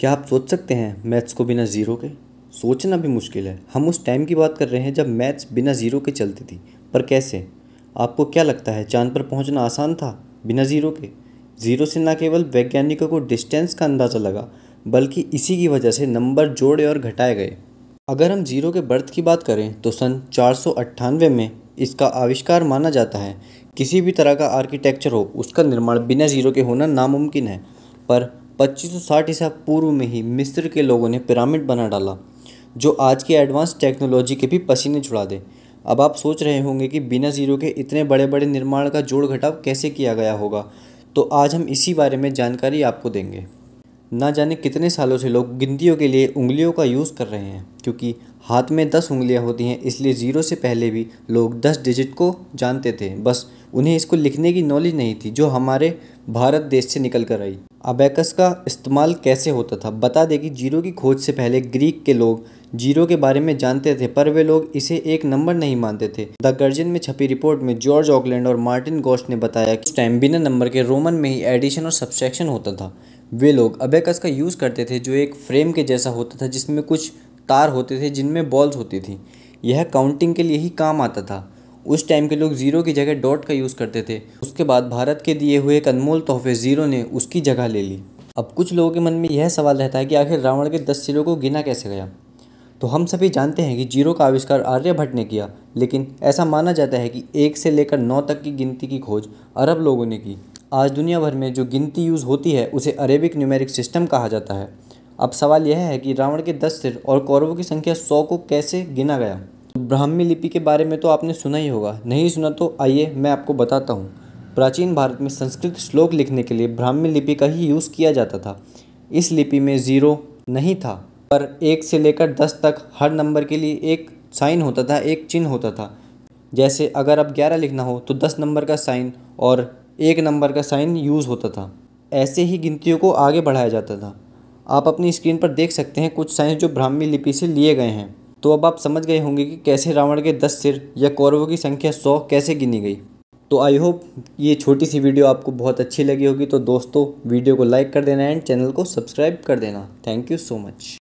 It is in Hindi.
क्या आप सोच सकते हैं मैथ्स को बिना ज़ीरो के? सोचना भी मुश्किल है। हम उस टाइम की बात कर रहे हैं जब मैथ्स बिना ज़ीरो के चलती थी। पर कैसे? आपको क्या लगता है चाँद पर पहुंचना आसान था बिना ज़ीरो के? ज़ीरो से न केवल वैज्ञानिकों को डिस्टेंस का अंदाज़ा लगा, बल्कि इसी की वजह से नंबर जोड़े और घटाए गए। अगर हम ज़ीरो के बर्थ की बात करें तो सन 498 में इसका आविष्कार माना जाता है। किसी भी तरह का आर्किटेक्चर हो, उसका निर्माण बिना ज़ीरो के होना नामुमकिन है। पर 2560 ईसा पूर्व में ही मिस्र के लोगों ने पिरामिड बना डाला, जो आज की एडवांस टेक्नोलॉजी के भी पसीने छुड़ा दे। अब आप सोच रहे होंगे कि बिना ज़ीरो के इतने बड़े बड़े निर्माण का जोड़ घटाव कैसे किया गया होगा, तो आज हम इसी बारे में जानकारी आपको देंगे। ना जाने कितने सालों से लोग गिनतियों के लिए उंगलियों का यूज़ कर रहे हैं, क्योंकि हाथ में 10 उंगलियां होती हैं, इसलिए ज़ीरो से पहले भी लोग 10 डिजिट को जानते थे। बस उन्हें इसको लिखने की नॉलेज नहीं थी, जो हमारे भारत देश से निकल कर आई। अबेकस का इस्तेमाल कैसे होता था? बता दें कि जीरो की खोज से पहले ग्रीक के लोग जीरो के बारे में जानते थे, पर वे लोग इसे एक नंबर नहीं मानते थे। द गर्जियन में छपी रिपोर्ट में जॉर्ज ऑकलैंड और मार्टिन गोस्ट ने बताया कि उस टाइम बिना नंबर के रोमन में ही एडिशन और सब्सट्रैक्शन होता था। वे लोग अबेकस का यूज़ करते थे, जो एक फ्रेम के जैसा होता था, जिसमें कुछ तार होते थे जिनमें बॉल्स होती थी। यह काउंटिंग के लिए ही काम आता था। उस टाइम के लोग ज़ीरो की जगह डॉट का यूज़ करते थे। उसके बाद भारत के दिए हुए एक अनमोल तोहफे ज़ीरो ने उसकी जगह ले ली। अब कुछ लोगों के मन में यह सवाल रहता है कि आखिर रावण के 10 सिरों को गिना कैसे गया? तो हम सभी जानते हैं कि जीरो का आविष्कार आर्यभट्ट ने किया, लेकिन ऐसा माना जाता है कि 1 से लेकर 9 तक की गिनती की खोज अरब लोगों ने की। आज दुनिया भर में जो गिनती यूज़ होती है उसे अरेबिक न्यूमेरिक सिस्टम कहा जाता है। अब सवाल यह है कि रावण के 10 सिर और कौरवों की संख्या 100 को कैसे गिना गया? ब्राह्मी लिपि के बारे में तो आपने सुना ही होगा, नहीं सुना तो आइए मैं आपको बताता हूँ। प्राचीन भारत में संस्कृत श्लोक लिखने के लिए ब्राह्मी लिपि का ही यूज़ किया जाता था। इस लिपि में ज़ीरो नहीं था, पर 1 से लेकर 10 तक हर नंबर के लिए एक साइन होता था, एक चिन्ह होता था। जैसे अगर अब 11 लिखना हो तो 10 नंबर का साइन और 1 नंबर का साइन यूज़ होता था। ऐसे ही गिनतियों को आगे बढ़ाया जाता था। आप अपनी स्क्रीन पर देख सकते हैं कुछ साइन जो ब्राह्मी लिपि से लिए गए हैं। तो अब आप समझ गए होंगे कि कैसे रावण के 10 सिर या कौरवों की संख्या 100 कैसे गिनी गई। तो आई होप ये छोटी सी वीडियो आपको बहुत अच्छी लगी होगी। तो दोस्तों, वीडियो को लाइक कर देना एंड चैनल को सब्सक्राइब कर देना। Thank you so much.